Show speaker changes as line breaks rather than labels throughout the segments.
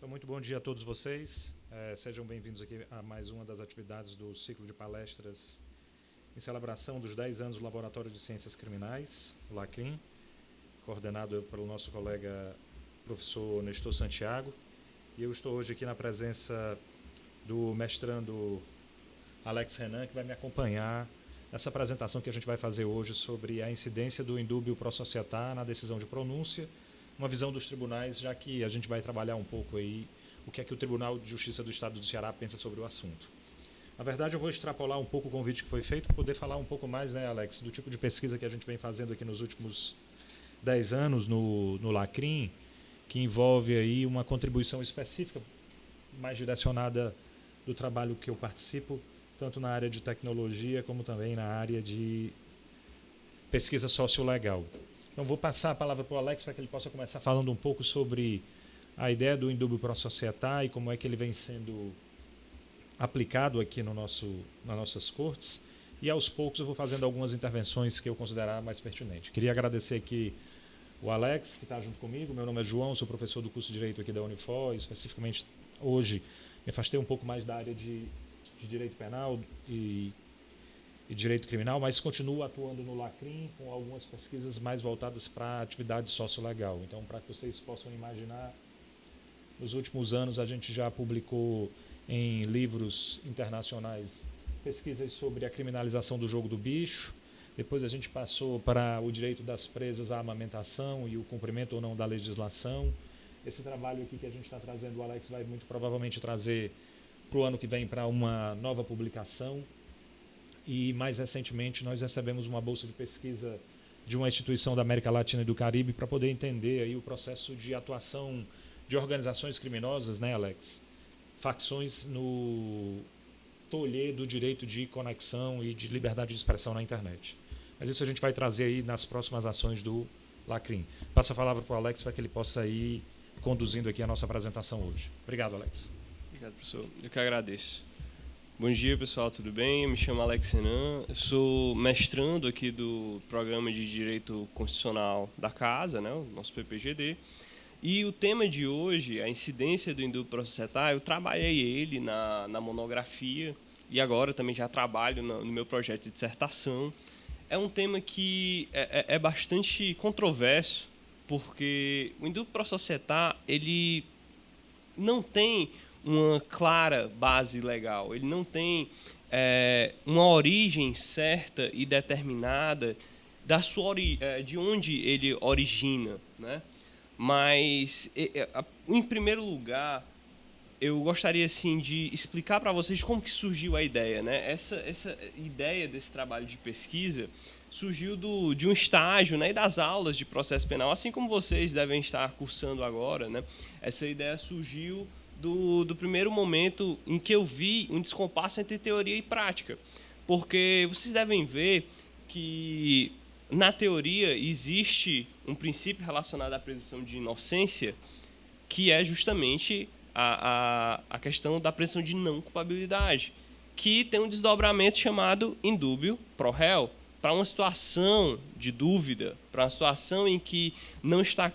Então, muito bom dia a todos vocês. Sejam bem-vindos aqui a mais uma das atividades do ciclo de palestras em celebração dos 10 anos do Laboratório de Ciências Criminais, o LACRIM, coordenado pelo nosso colega professor Nestor Santiago. E eu estou hoje aqui na presença do mestrando Alex Renan, que vai me acompanhar nessa apresentação que a gente vai fazer hoje sobre a incidência do indúbio pro società na decisão de pronúncia, uma visão dos tribunais, já que a gente vai trabalhar um pouco aí o que é que o Tribunal de Justiça do Estado do Ceará pensa sobre o assunto. Na verdade, eu vou extrapolar um pouco o convite que foi feito para poder falar um pouco mais, né, Alex, do tipo de pesquisa que a gente vem fazendo aqui nos últimos 10 anos no LACRIM, que envolve aí uma contribuição específica, mais direcionada do trabalho que eu participo, tanto na área de tecnologia como também na área de pesquisa sociolegal. Então, vou passar a palavra para o Alex para que ele possa começar falando um pouco sobre a ideia do indúbio pro società e como é que ele vem sendo aplicado aqui nas nossas cortes. E, aos poucos, eu vou fazendo algumas intervenções que eu considerar mais pertinentes. Queria agradecer aqui o Alex, que está junto comigo. Meu nome é João, sou professor do curso de Direito aqui da Unifor. Especificamente, hoje, me afastei um pouco mais da área de Direito Penal e Direito Criminal, mas continuo atuando no LACRIM com algumas pesquisas mais voltadas para a atividade sociolegal. Então, para que vocês possam imaginar, nos últimos anos a gente já publicou em livros internacionais pesquisas sobre a criminalização do jogo do bicho. Depois a gente passou para o direito das presas à amamentação e o cumprimento ou não da legislação. Esse trabalho aqui que a gente está trazendo, o Alex vai muito provavelmente trazer para o ano que vem para uma nova publicação. E, mais recentemente, nós recebemos uma bolsa de pesquisa de uma instituição da América Latina e do Caribe para poder entender aí o processo de atuação de organizações criminosas, né, Alex? Facções no tolher do direito de conexão e de liberdade de expressão na internet. Mas isso a gente vai trazer aí nas próximas ações do LACRIM. Passa a palavra para o Alex para que ele possa ir conduzindo aqui a nossa apresentação hoje. Obrigado, Alex.
Obrigado, professor. Eu que agradeço. Bom dia, pessoal, tudo bem? Eu me chamo Alex Renan, eu sou mestrando aqui do Programa de Direito Constitucional da Casa, né, o nosso PPGD, e o tema de hoje, a incidência do indúbio pro società, eu trabalhei ele na monografia e agora também já trabalho no meu projeto de dissertação. É um tema que é bastante controverso, porque o indúbio pro società, ele não tem uma clara base legal, ele não tem uma origem certa e determinada de onde ele origina, né? Mas, em primeiro lugar, eu gostaria assim, de explicar para vocês como que surgiu a ideia, né? Essa ideia desse trabalho de pesquisa surgiu de um estágio, né, e das aulas de processo penal, assim como vocês devem estar cursando agora, né? Essa ideia surgiu do primeiro momento em que eu vi um descompasso entre teoria e prática. Porque vocês devem ver que, na teoria, existe um princípio relacionado à presunção de inocência, que é justamente a questão da presunção de não culpabilidade, que tem um desdobramento chamado indúbio pro réu, para uma situação de dúvida, para uma situação em que não está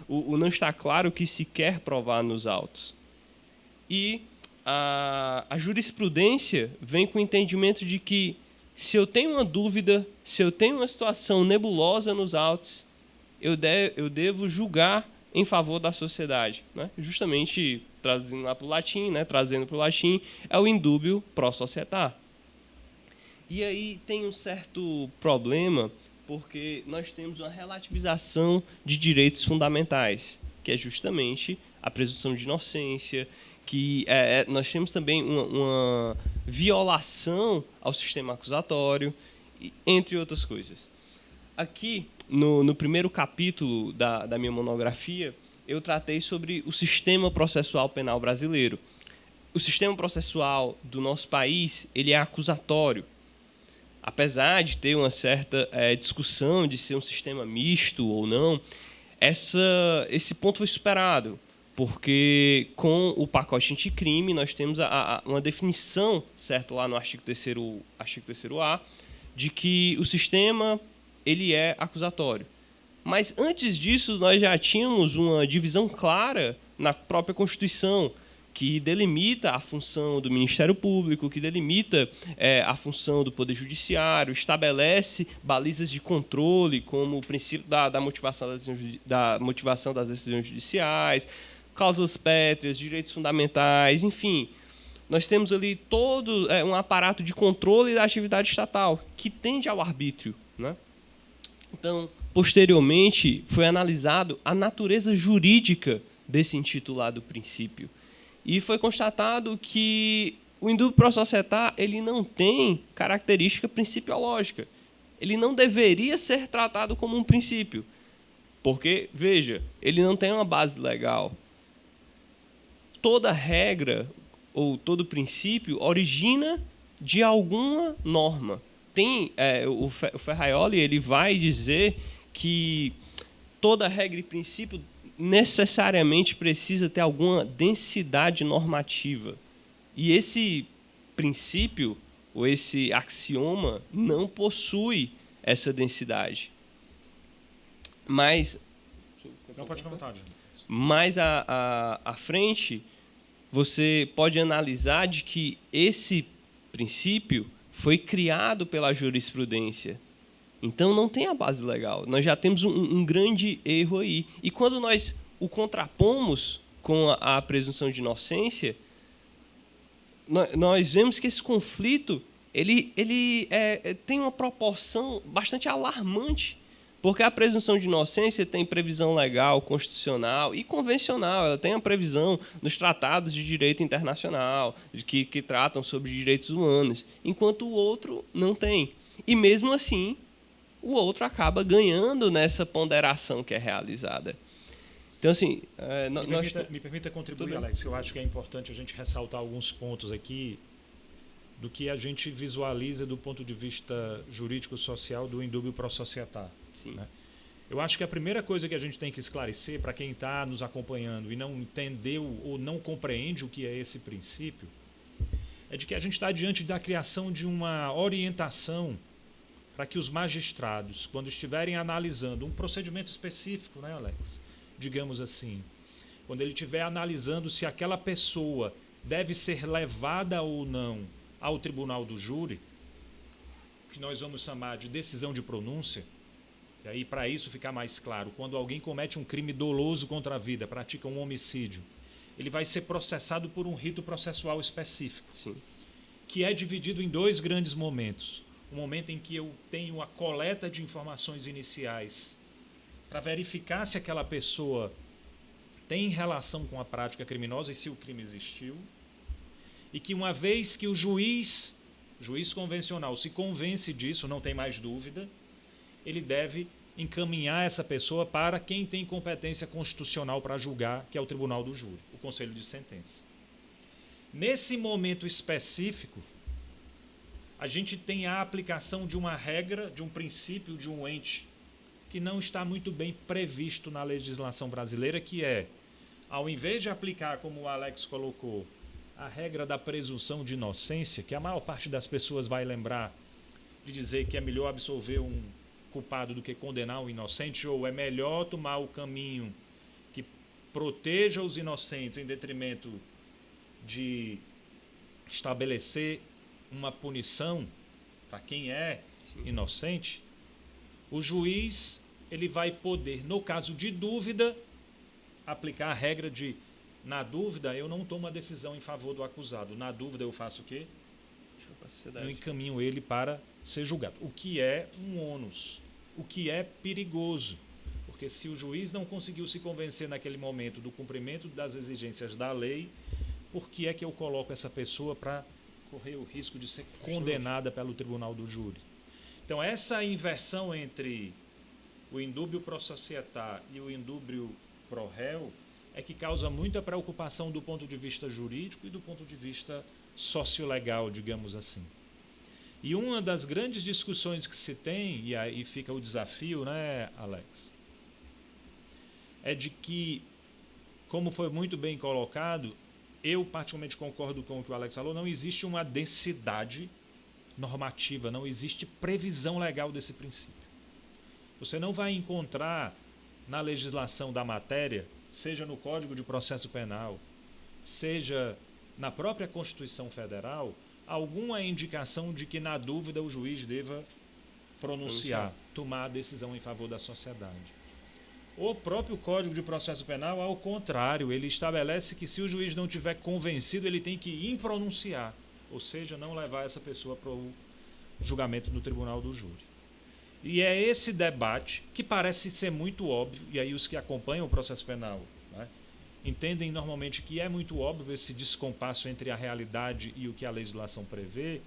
não está claro o que se quer provar nos autos. E a jurisprudência vem com o entendimento de que, se eu tenho uma dúvida, se eu tenho uma situação nebulosa nos autos, eu devo julgar em favor da sociedade, né? Justamente trazendo lá para o latim, né? Trazendo para o latim, é o indúbio pro società. E aí tem um certo problema, porque nós temos uma relativização de direitos fundamentais, que é justamente a presunção de inocência, que nós temos também uma violação ao sistema acusatório, entre outras coisas. Aqui, no primeiro capítulo da minha monografia, eu tratei sobre o sistema processual penal brasileiro. O sistema processual do nosso país, ele é acusatório. Apesar de ter uma certa discussão de ser um sistema misto ou não, esse ponto foi superado, porque com o pacote anticrime nós temos uma definição, certo, lá no artigo 3º-A, de que o sistema ele é acusatório. Mas antes disso nós já tínhamos uma divisão clara na própria Constituição, que delimita a função do Ministério Público, que delimita a função do Poder Judiciário, estabelece balizas de controle, como o princípio da motivação das decisões judiciais, cláusulas pétreas, direitos fundamentais, enfim. Nós temos ali todo um aparato de controle da atividade estatal, que tende ao arbítrio, né? Então, posteriormente, foi analisado a natureza jurídica desse intitulado princípio. E foi constatado que o indúbio pro società ele não tem característica principiológica. Ele não deveria ser tratado como um princípio. Porque, veja, ele não tem uma base legal. Toda regra ou todo princípio origina de alguma norma. O Ferraioli ele vai dizer que toda regra e princípio necessariamente precisa ter alguma densidade normativa. E esse princípio, ou esse axioma, não possui essa densidade. Mas...
Não, pode comentar.
Mais à frente, você pode analisar de que esse princípio foi criado pela jurisprudência. Então, não tem a base legal. Nós já temos um grande erro aí. E quando nós o contrapomos com a presunção de inocência, nós vemos que esse conflito ele tem uma proporção bastante alarmante, porque a presunção de inocência tem previsão legal, constitucional e convencional. Ela tem a previsão nos tratados de direito internacional, que tratam sobre direitos humanos, enquanto o outro não tem. E, mesmo assim, o outro acaba ganhando nessa ponderação que é realizada. Então, assim...
Me permita contribuir, Alex. Eu acho que é importante a gente ressaltar alguns pontos aqui do que a gente visualiza do ponto de vista jurídico-social do indúbio pro società. Né? Eu acho que a primeira coisa que a gente tem que esclarecer para quem está nos acompanhando e não entendeu ou não compreende o que é esse princípio é de que a gente está diante da criação de uma orientação para que os magistrados, quando estiverem analisando um procedimento específico, né, Alex? Digamos assim, quando ele estiver analisando se aquela pessoa deve ser levada ou não ao tribunal do júri, que nós vamos chamar de decisão de pronúncia, e aí para isso ficar mais claro, quando alguém comete um crime doloso contra a vida, pratica um homicídio, ele vai ser processado por um rito processual específico,
sim,
que é dividido em dois grandes momentos. O momento em que eu tenho a coleta de informações iniciais para verificar se aquela pessoa tem relação com a prática criminosa e se o crime existiu, e que uma vez que o juiz convencional se convence disso, não tem mais dúvida, ele deve encaminhar essa pessoa para quem tem competência constitucional para julgar, que é o tribunal do júri, o conselho de sentença. Nesse momento específico, a gente tem a aplicação de uma regra, de um princípio, de um ente que não está muito bem previsto na legislação brasileira, que é, ao invés de aplicar, como o Alex colocou, a regra da presunção de inocência, que a maior parte das pessoas vai lembrar de dizer que é melhor absolver um culpado do que condenar um inocente, ou é melhor tomar o caminho que proteja os inocentes em detrimento de estabelecer uma punição para quem é inocente, o juiz ele vai poder, no caso de dúvida, aplicar a regra de, na dúvida, eu não tomo a decisão em favor do acusado. Na dúvida, eu faço o quê? Eu encaminho ele para ser julgado. O que é um ônus, o que é perigoso. Porque se o juiz não conseguiu se convencer naquele momento do cumprimento das exigências da lei, por que é que eu coloco essa pessoa para correr o risco de ser condenada pelo tribunal do júri? Então, essa inversão entre o indúbio pro società e o indúbio pro réu é que causa muita preocupação do ponto de vista jurídico e do ponto de vista sociolegal, digamos assim. E uma das grandes discussões que se tem, e aí fica o desafio, né, Alex, é de que, como foi muito bem colocado, eu particularmente concordo com o que o Alex falou, não existe uma densidade normativa, não existe previsão legal desse princípio. Você não vai encontrar na legislação da matéria, seja no Código de Processo Penal, seja na própria Constituição Federal, alguma indicação de que, na dúvida, o juiz deva pronunciar, tomar a decisão em favor da sociedade. O próprio Código de Processo Penal, ao contrário, ele estabelece que, se o juiz não tiver convencido, ele tem que impronunciar, ou seja, não levar essa pessoa para o julgamento no tribunal do júri. E é esse debate que parece ser muito óbvio, e aí os que acompanham o processo penal, né, entendem normalmente que é muito óbvio esse descompasso entre a realidade e o que a legislação prevê,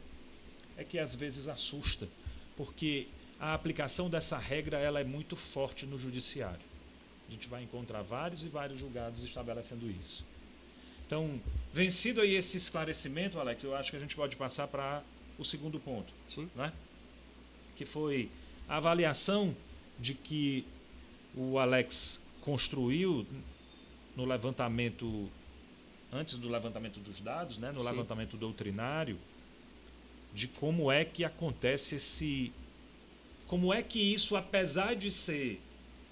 é que às vezes assusta, porque a aplicação dessa regra ela é muito forte no judiciário. A gente vai encontrar vários e vários julgados estabelecendo isso. Então, vencido aí esse esclarecimento, Alex, eu acho que a gente pode passar para o segundo ponto.
Sim.
Né? Que foi a avaliação de que o Alex construiu no levantamento, antes do levantamento dos dados, né, no
Sim.
levantamento doutrinário, de como é que acontece esse... Como é que isso, apesar de ser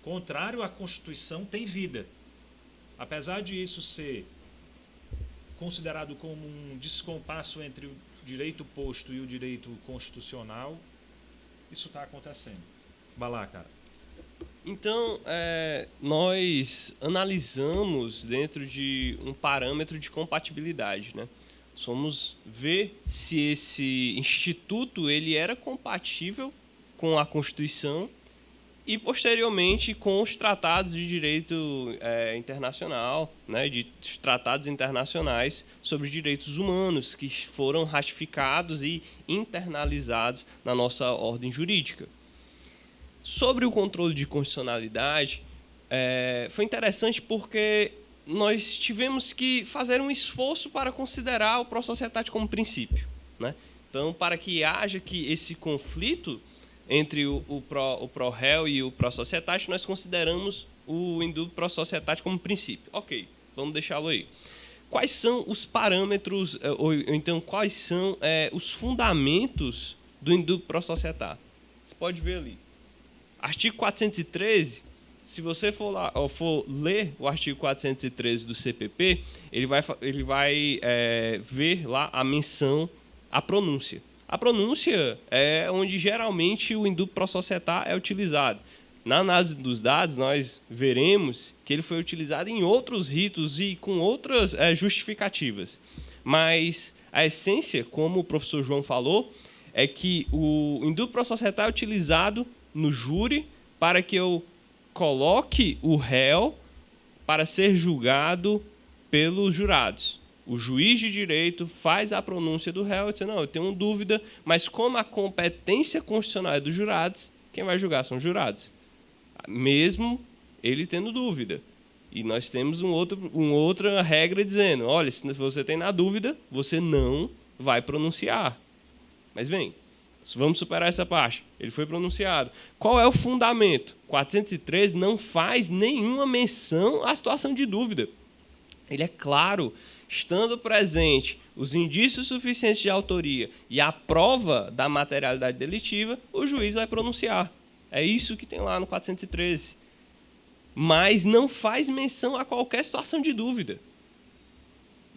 contrário à Constituição, tem vida. Apesar de isso ser considerado como um descompasso entre o direito posto e o direito constitucional, isso está acontecendo. Vai lá, cara.
Então, nós analisamos dentro de um parâmetro de compatibilidade, né? Somos ver se esse instituto ele era compatível com a Constituição e, posteriormente, com os tratados de direito internacional, né, de tratados internacionais sobre direitos humanos que foram ratificados e internalizados na nossa ordem jurídica. Sobre o controle de constitucionalidade, foi interessante porque nós tivemos que fazer um esforço para considerar o pró-societate como princípio, né? Então, para que haja esse conflito entre o pró-réu e o pró-societate, nós consideramos o indúbio pró-societate como princípio. Ok, vamos deixá-lo aí. Quais são os parâmetros, ou então quais são os fundamentos do indúbio pró-societate? Você pode ver ali. Artigo 413, se você for ler o artigo 413 do CPP, ele vai ver lá a menção à pronúncia. A pronúncia é onde geralmente o indúbio pró-societate é utilizado. Na análise dos dados, nós veremos que ele foi utilizado em outros ritos e com outras justificativas. Mas a essência, como o professor João falou, é que o indúbio pró-societate é utilizado no júri para que eu coloque o réu para ser julgado pelos jurados. O juiz de direito faz a pronúncia do réu e diz, não, eu tenho uma dúvida, mas como a competência constitucional é dos jurados, quem vai julgar são os jurados. Mesmo ele tendo dúvida. E nós temos uma outra regra dizendo, olha, se você tem na dúvida, você não vai pronunciar. Mas vem, vamos superar essa parte. Ele foi pronunciado. Qual é o fundamento? 413 não faz nenhuma menção à situação de dúvida. Ele é claro, estando presente os indícios suficientes de autoria e a prova da materialidade delitiva, o juiz vai pronunciar. É isso que tem lá no 413. Mas não faz menção a qualquer situação de dúvida.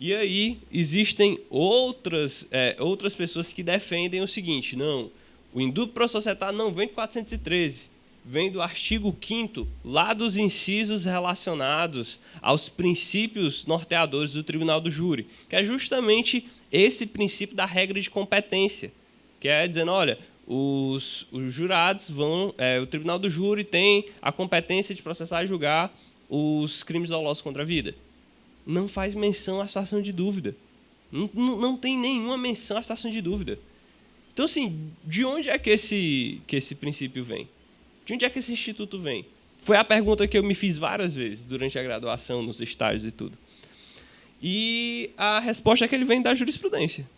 E aí existem outras pessoas que defendem o seguinte, não, o indúbio pró-societate não vem do 413, vem do artigo 5º, lá dos incisos relacionados aos princípios norteadores do Tribunal do Júri, que é justamente esse princípio da regra de competência, que é dizendo, olha, os jurados vão... o Tribunal do Júri tem a competência de processar e julgar os crimes dolosos contra a vida. Não faz menção à situação de dúvida. Não tem nenhuma menção à situação de dúvida. Então, assim, de onde é que esse princípio vem? De onde é que esse instituto vem? Foi a pergunta que eu me fiz várias vezes durante a graduação, nos estágios e tudo. E a resposta é que ele vem da jurisprudência.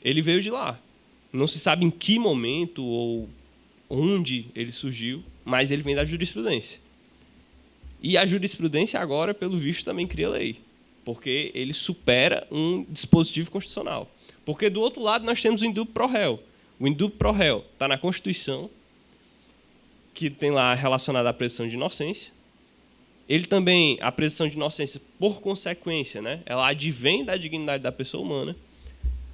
Ele veio de lá. Não se sabe em que momento ou onde ele surgiu, mas ele vem da jurisprudência. E a jurisprudência agora, pelo visto, também cria lei, porque ele supera um dispositivo constitucional. Porque do outro lado nós temos o indúbio pró-réu. O indúbio pró-réu está na Constituição, que tem lá relacionado à presunção de inocência. Ele também, a presunção de inocência, por consequência, né, ela advém da dignidade da pessoa humana.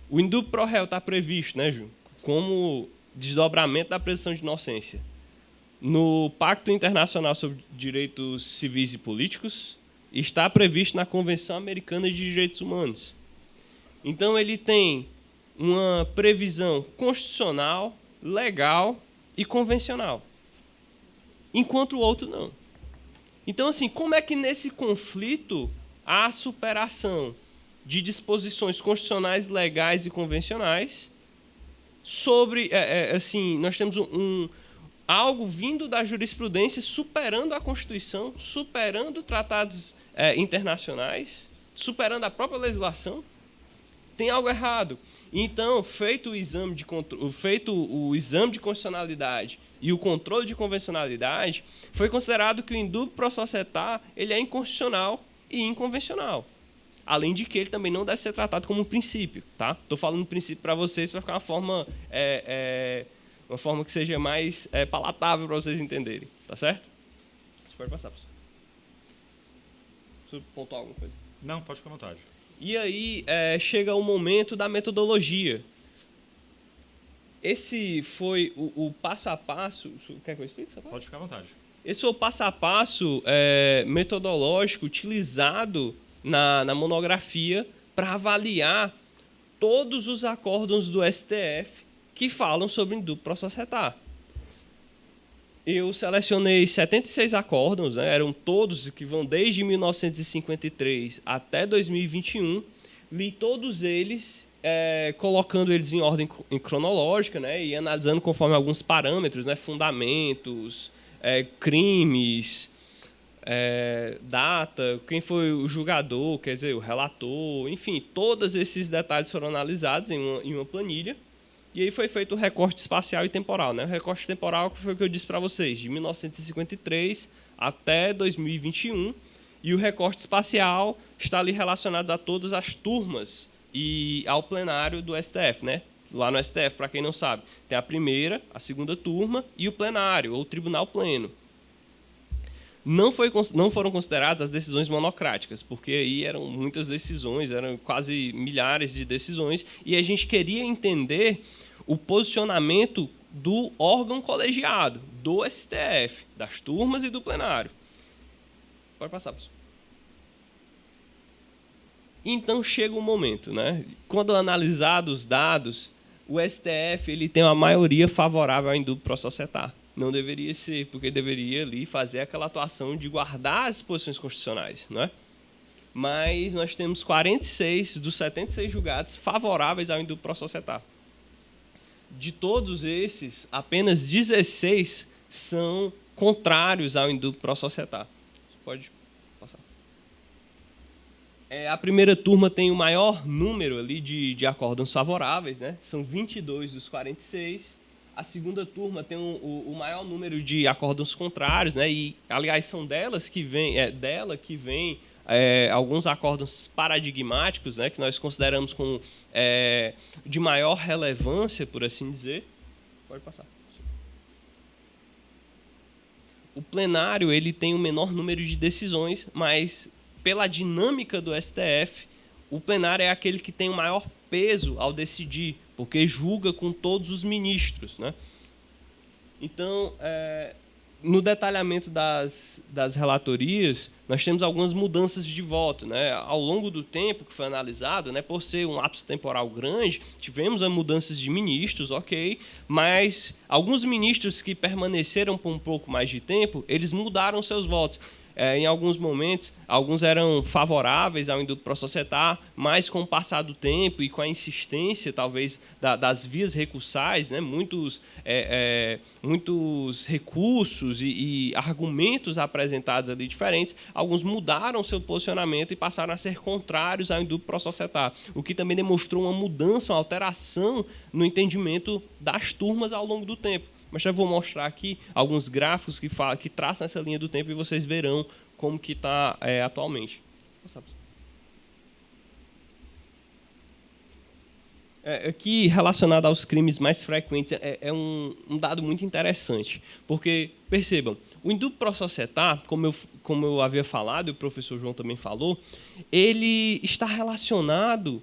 O indúbio pro réu está previsto, né, Ju, como desdobramento da presunção de inocência no Pacto Internacional sobre Direitos Civis e Políticos, está previsto na Convenção Americana de Direitos Humanos. Então, ele tem uma previsão constitucional, legal e convencional, enquanto o outro não. Então, assim, como é que nesse conflito há superação de disposições constitucionais, legais e convencionais sobre, assim, nós temos algo vindo da jurisprudência superando a Constituição, superando tratados internacionais, superando a própria legislação? Tem algo errado. Então, feito o exame de constitucionalidade e o controle de convencionalidade, foi considerado que o indúbio pro societá ele é inconstitucional e inconvencional. Além de que ele também não deve ser tratado como um princípio. Tá? Estou falando princípio para vocês para ficar uma forma que seja mais palatável para vocês entenderem. Tá certo? Você pode passar, professor. Preciso pontuar alguma coisa?
Não, pode ficar à vontade.
E aí chega o momento da metodologia. Esse foi o passo a passo... Quer que eu explique essa parte?
Pode ficar à vontade.
Esse foi o passo a passo metodológico utilizado na monografia para avaliar todos os acórdãos do STF que falam sobre indúbio pro societá. Eu selecionei 76 acórdãos, né? Eram todos que vão desde 1953 até 2021. Li todos eles, colocando eles em ordem cronológica, né? E analisando conforme alguns parâmetros, né? Fundamentos, crimes, data, quem foi o julgador, quer dizer, o relator, enfim, todos esses detalhes foram analisados em uma planilha. E aí foi feito o recorte espacial e temporal. Né? O recorte temporal foi o que eu disse para vocês, de 1953 até 2021. E o recorte espacial está ali relacionado a todas as turmas e ao plenário do STF. Né? Lá no STF, para quem não sabe, tem a primeira, a segunda turma e o plenário, ou o tribunal pleno. Não foram consideradas as decisões monocráticas, porque aí eram muitas decisões, eram quase milhares de decisões, e a gente queria entender o posicionamento do órgão colegiado, do STF, das turmas e do plenário. Pode passar, professor. Então chega um momento, né? Quando analisados os dados, o STF ele tem uma maioria favorável ao indúbio pro societá. Não deveria ser, porque deveria ali fazer aquela atuação de guardar as disposições constitucionais, não é? Mas nós temos 46 dos 76 julgados favoráveis ao indúbio pro societá. De todos esses, apenas 16 são contrários ao indúbio pro societá. Pode passar. A primeira turma tem o maior número ali de acórdãos favoráveis, né? São 22 dos 46. A segunda turma tem o maior número de acórdãos contrários, né? E, aliás, são dela que vem alguns acórdãos paradigmáticos, né? Que nós consideramos como de maior relevância, por assim dizer. Pode passar. O plenário ele tem o menor número de decisões, mas pela dinâmica do STF, o plenário é aquele que tem o maior peso ao decidir, porque julga com todos os ministros, né? Então, no detalhamento das relatorias, nós temos algumas mudanças de voto, né? Ao longo do tempo que foi analisado, né, por ser um lapso temporal grande, tivemos mudanças de ministros, ok, mas alguns ministros que permaneceram por um pouco mais de tempo, eles mudaram seus votos. Em alguns momentos, alguns eram favoráveis ao indúbio pro societá, mas com o passar do tempo e com a insistência, talvez, das vias recursais, né, muitos recursos e argumentos apresentados ali diferentes, alguns mudaram seu posicionamento e passaram a ser contrários ao indúbio pro societá, o que também demonstrou uma mudança, uma alteração no entendimento das turmas ao longo do tempo. Mas já vou mostrar aqui alguns gráficos que traçam essa linha do tempo e vocês verão como que está atualmente. Aqui, relacionado aos crimes mais frequentes, é um dado muito interessante. Porque, percebam, O indúbio pro societá, como eu havia falado, e o professor João também falou, ele está relacionado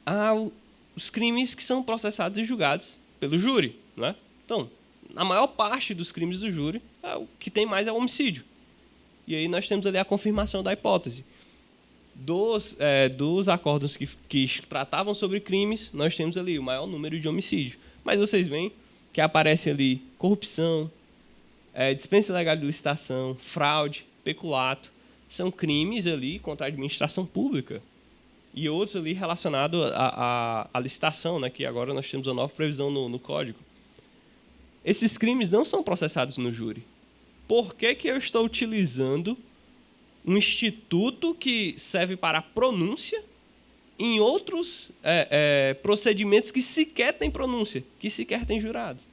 aos crimes que são processados e julgados pelo júri. Né? Então, a maior parte dos crimes do júri, o que tem mais é o homicídio. E aí nós temos ali a confirmação da hipótese. Dos acórdãos que tratavam sobre crimes, nós temos ali o maior número de homicídio. Mas vocês veem que aparece ali corrupção, dispensa ilegal de licitação, fraude, peculato. São crimes ali contra a administração pública. E outros ali relacionados à licitação, né, que agora nós temos uma nova previsão no Código. Esses crimes não são processados no júri. Por que eu estou utilizando um instituto que serve para pronúncia em outros procedimentos que sequer têm pronúncia, que sequer têm jurados?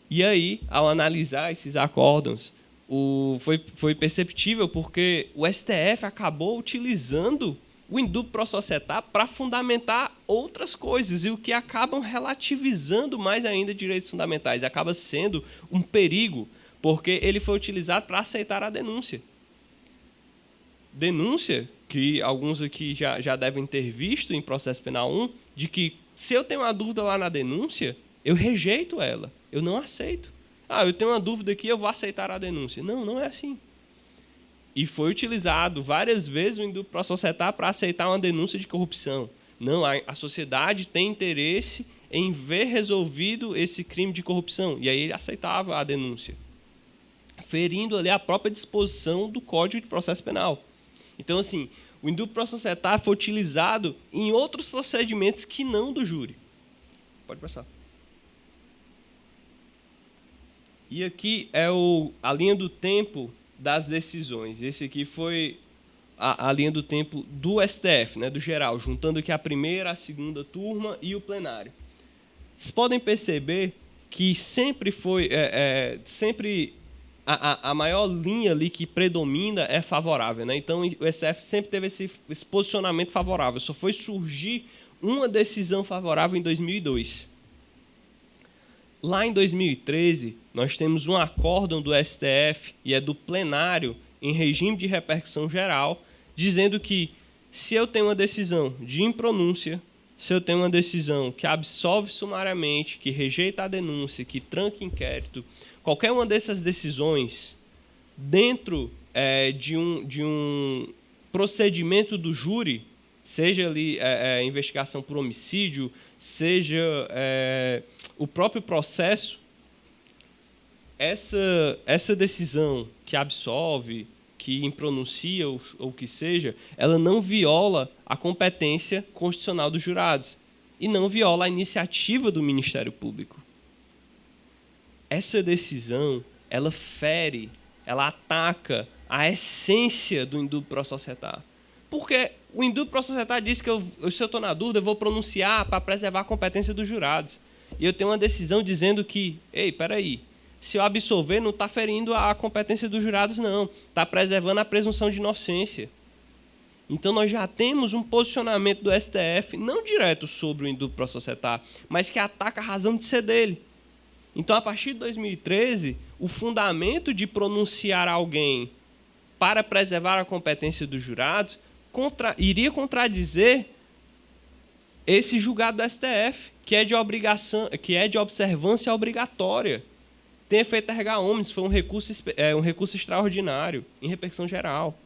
E aí, ao analisar esses acórdãos, foi perceptível porque o STF acabou utilizando o indúbio pro societá para fundamentar outras coisas, e o que acabam relativizando mais ainda direitos fundamentais. Acaba sendo um perigo, porque ele foi utilizado para aceitar a denúncia. Denúncia que alguns aqui já devem ter visto em processo penal 1, de que se eu tenho uma dúvida lá na denúncia, eu rejeito ela, eu não aceito. Eu tenho uma dúvida aqui, eu vou aceitar a denúncia. Não é assim. E foi utilizado várias vezes o indúbio pro societá para aceitar uma denúncia de corrupção. Não, a sociedade tem interesse em ver resolvido esse crime de corrupção. E aí ele aceitava a denúncia, ferindo ali a própria disposição do Código de Processo Penal. Então, assim, o indúbio pro societá foi utilizado em outros procedimentos que não do júri. Pode passar. E aqui é a linha do tempo das decisões. Esse aqui foi a linha do tempo do STF, né, do geral, juntando aqui a primeira, a segunda turma e o plenário. Vocês podem perceber que sempre foi... sempre a maior linha ali que predomina é favorável. Né? Então, o STF sempre teve esse posicionamento favorável. Só foi surgir uma decisão favorável em 2002. Lá em 2013, nós temos um acórdão do STF, e é do plenário, em regime de repercussão geral, dizendo que se eu tenho uma decisão de impronúncia, se eu tenho uma decisão que absolve sumariamente, que rejeita a denúncia, que tranca inquérito, qualquer uma dessas decisões, dentro de um procedimento do júri, seja ali investigação por homicídio, seja o próprio processo, essa decisão que absolve, que impronuncia ou o que seja, ela não viola a competência constitucional dos jurados e não viola a iniciativa do Ministério Público. Essa decisão, ela fere, ela ataca a essência do indúbio pro societá. Porque o indúbio pro societá diz que se eu estou na dúvida, eu vou pronunciar para preservar a competência dos jurados. E eu tenho uma decisão dizendo que, peraí, se eu absolver, não está ferindo a competência dos jurados, não. Está preservando a presunção de inocência. Então, nós já temos um posicionamento do STF, não direto sobre o indúbio pro societá, mas que ataca a razão de ser dele. Então, a partir de 2013, o fundamento de pronunciar alguém para preservar a competência dos jurados iria contradizer esse julgado do STF, que é de observância obrigatória. Tem efeito erga omnes, foi um recurso extraordinário, em repercussão geral.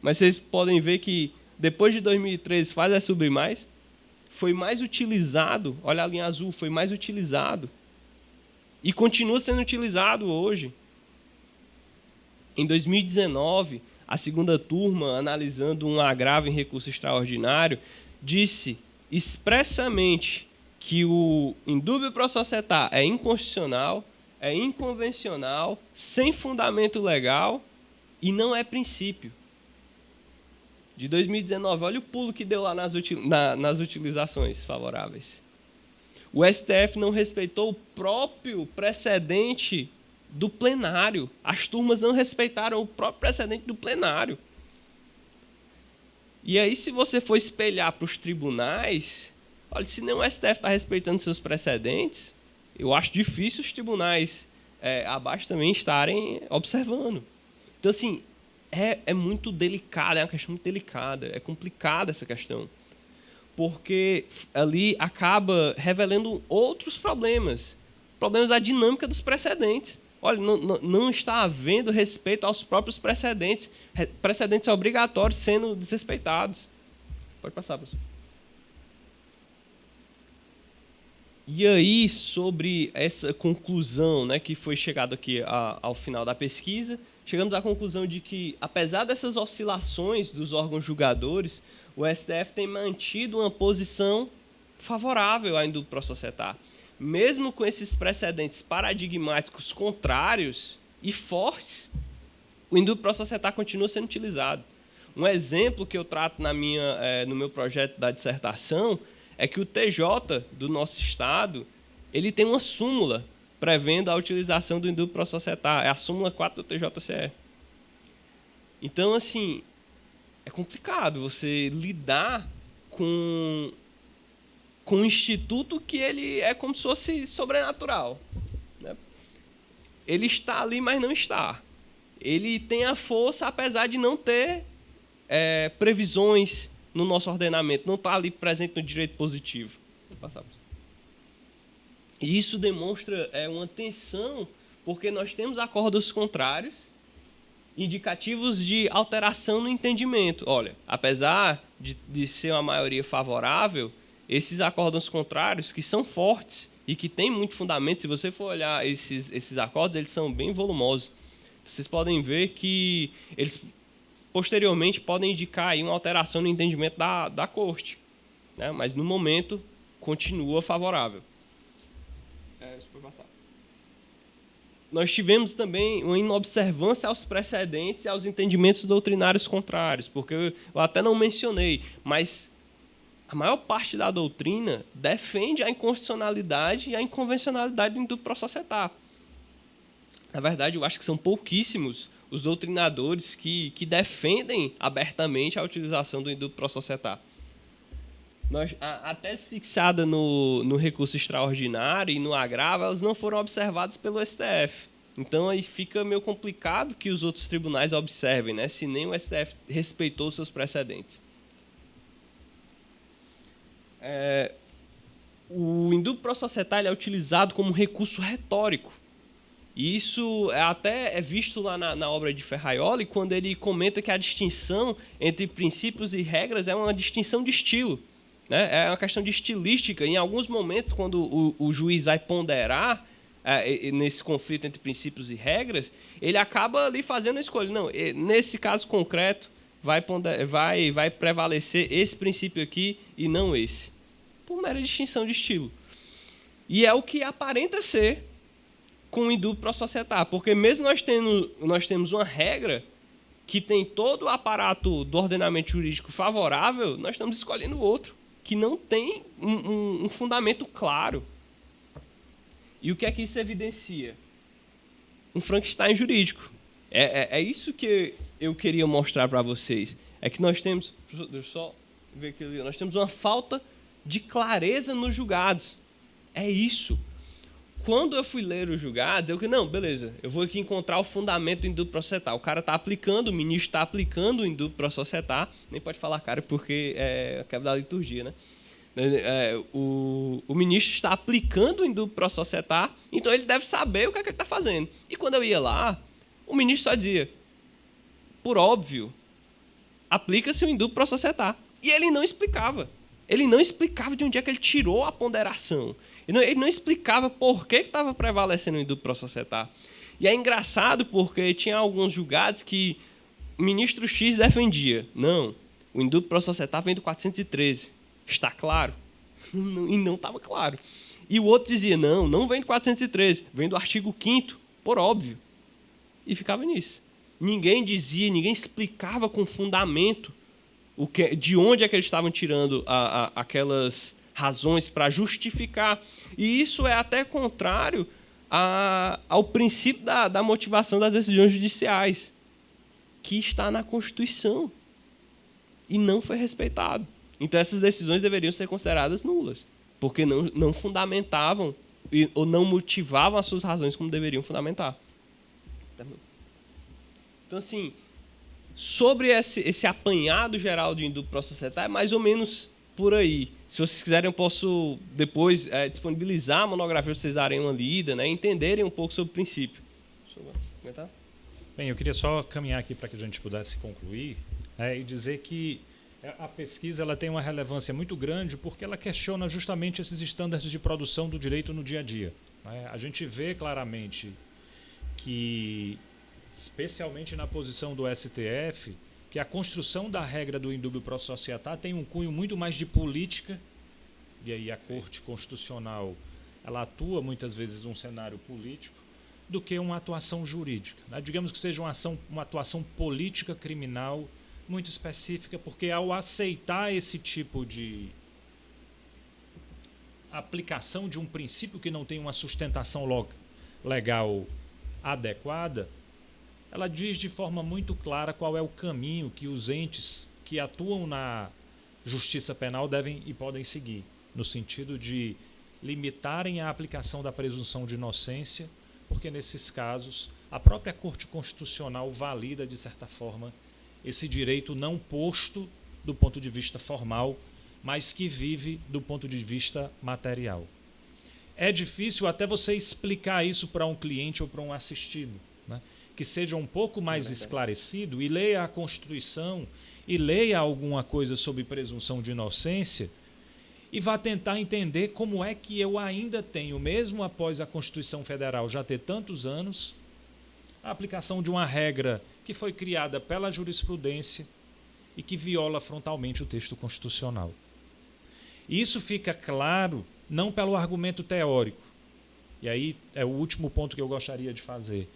Mas vocês podem ver que, depois de 2013, faz subir mais, foi mais utilizado, olha a linha azul, foi mais utilizado, e continua sendo utilizado hoje. Em 2019, a segunda turma, analisando um agravo em recurso extraordinário, disse expressamente que o indúbio pro societá é inconstitucional, é inconvencional, sem fundamento legal e não é princípio. De 2019, olha o pulo que deu lá nas utilizações favoráveis. O STF não respeitou o próprio precedente do plenário. As turmas não respeitaram o próprio precedente do plenário. E aí, se você for espelhar para os tribunais, olha, se nem o STF está respeitando seus precedentes, eu acho difícil os tribunais abaixo também estarem observando. Então, assim, é muito delicado, é uma questão muito delicada, é complicada essa questão. Porque ali acaba revelando outros problemas da dinâmica dos precedentes. Olha, não está havendo respeito aos próprios precedentes obrigatórios sendo desrespeitados. Pode passar, professor. E aí, sobre essa conclusão, né, que foi chegado aqui ao final da pesquisa, chegamos à conclusão de que, apesar dessas oscilações dos órgãos julgadores, o STF tem mantido uma posição favorável à indúbio pro societá. Mesmo com esses precedentes paradigmáticos contrários e fortes, o indúbio pro societá continua sendo utilizado. Um exemplo que eu trato no meu projeto da dissertação é que o TJ do nosso estado ele tem uma súmula prevendo a utilização do indúbio pro societá. É a súmula 4 do TJCE. Então, assim, é complicado você lidar com um instituto que ele é como se fosse sobrenatural, né? Ele está ali, mas não está. Ele tem a força, apesar de não ter previsões no nosso ordenamento, não está ali presente no direito positivo. Vou passar. E isso demonstra uma tensão, porque nós temos acordos contrários, indicativos de alteração no entendimento. Olha, apesar de ser uma maioria favorável, esses acordos contrários, que são fortes e que têm muito fundamento, se você for olhar esses acordos, eles são bem volumosos. Vocês podem ver que eles posteriormente podem indicar aí uma alteração no entendimento da corte, né? Mas no momento continua favorável. Isso pode passar. Nós tivemos também uma inobservância aos precedentes e aos entendimentos doutrinários contrários, porque eu até não mencionei, mas a maior parte da doutrina defende a inconstitucionalidade e a inconvencionalidade do indúbio pro societá. Na verdade, eu acho que são pouquíssimos os doutrinadores que defendem abertamente a utilização do indúbio pro societá. A tese fixada no recurso extraordinário e no agravo, elas não foram observadas pelo STF. Então, aí fica meio complicado que os outros tribunais observem, né, se nem o STF respeitou seus precedentes. O indúbio pro societá é utilizado como recurso retórico. E isso até é visto lá na obra de Ferraioli, quando ele comenta que a distinção entre princípios e regras é uma distinção de estilo, né? É uma questão de estilística. Em alguns momentos, quando o juiz vai ponderar nesse conflito entre princípios e regras, ele acaba ali fazendo a escolha. Não, nesse caso concreto, vai prevalecer esse princípio aqui e não esse, por mera distinção de estilo. E é o que aparenta ser com o indúbio pro societá, porque mesmo nós temos uma regra que tem todo o aparato do ordenamento jurídico favorável, nós estamos escolhendo outro, que não tem um fundamento claro. E o que é que isso evidencia? Um Frankenstein jurídico. É isso que eu queria mostrar para vocês. É que nós temos... Deixa eu só ver aqui. Nós temos uma falta de clareza nos julgados. É isso. Quando eu fui ler os julgados, não, beleza, eu vou aqui encontrar o fundamento do indúbio pro societá. O cara está aplicando, o ministro está aplicando o indúbio pro societá. Nem pode falar cara, porque é quebra da liturgia, né? O ministro está aplicando o indúbio pro societá, então ele deve saber o que é que ele está fazendo. E quando eu ia lá, o ministro só dizia, por óbvio, aplica-se o indúbio pro societá. E ele não explicava. Ele não explicava de onde é que ele tirou a ponderação. Ele não explicava por que estava prevalecendo o indúbio pro societá. E é engraçado porque tinha alguns julgados que o ministro X defendia. Não, o indúbio pro societá vem do 413. Está claro? E não estava claro. E o outro dizia, não vem do 413, vem do artigo 5º, por óbvio. E ficava nisso. Ninguém dizia, ninguém explicava com fundamento de onde é que eles estavam tirando aquelas razões para justificar. E isso é até contrário ao princípio da motivação das decisões judiciais, que está na Constituição e não foi respeitado. Então, essas decisões deveriam ser consideradas nulas, porque não fundamentavam ou não motivavam as suas razões como deveriam fundamentar. Então, assim, sobre esse apanhado geral de indúbio pró-societário, é mais ou menos por aí. Se vocês quiserem, eu posso depois disponibilizar a monografia para vocês darem uma lida, né, entenderem um pouco sobre o princípio. Deixa eu comentar.
Bem, eu queria só caminhar aqui para que a gente pudesse concluir e dizer que a pesquisa ela tem uma relevância muito grande porque ela questiona justamente esses estándares de produção do direito no dia a dia. A gente vê claramente que, especialmente na posição do STF, que a construção da regra do indúbio pró-societário tem um cunho muito mais de política, e aí a Corte Constitucional ela atua muitas vezes num cenário político, do que uma atuação jurídica. Digamos que seja uma atuação política criminal muito específica, porque ao aceitar esse tipo de aplicação de um princípio que não tem uma sustentação legal adequada, ela diz de forma muito clara qual é o caminho que os entes que atuam na justiça penal devem e podem seguir, no sentido de limitarem a aplicação da presunção de inocência, porque nesses casos a própria Corte Constitucional valida, de certa forma, esse direito não posto do ponto de vista formal, mas que vive do ponto de vista material. É difícil até você explicar isso para um cliente ou para um assistido, né? Que seja um pouco mais esclarecido e leia a Constituição e leia alguma coisa sobre presunção de inocência e vá tentar entender como é que eu ainda tenho, mesmo após a Constituição Federal já ter tantos anos, a aplicação de uma regra que foi criada pela jurisprudência e que viola frontalmente o texto constitucional. E isso fica claro não pelo argumento teórico, e aí é o último ponto que eu gostaria de fazer,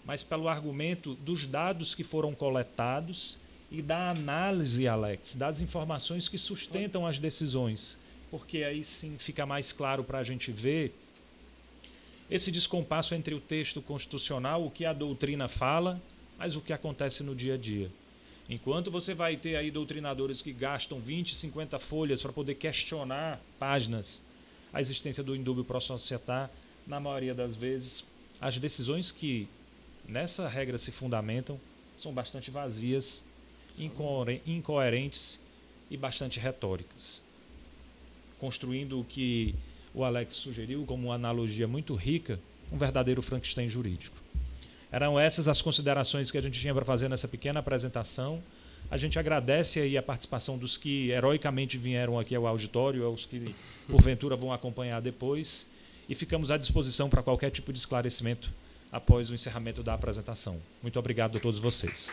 mas pelo argumento dos dados que foram coletados e da análise, Alex, das informações que sustentam as decisões, porque aí sim fica mais claro para a gente ver esse descompasso entre o texto constitucional, o que a doutrina fala, mas o que acontece no dia a dia. Enquanto você vai ter aí doutrinadores que gastam 20, 50 folhas para poder questionar páginas a existência do indúbio pró-societário, na maioria das vezes, as decisões que nessa regra se fundamentam são bastante vazias, incoerentes e bastante retóricas, construindo o que o Alex sugeriu como uma analogia muito rica, um verdadeiro Frankenstein jurídico. Eram essas as considerações que a gente tinha para fazer nessa pequena apresentação. A gente agradece aí a participação dos que heroicamente vieram aqui ao auditório, aos que porventura vão acompanhar depois, e ficamos à disposição para qualquer tipo de esclarecimento após o encerramento da apresentação. Muito obrigado a todos vocês.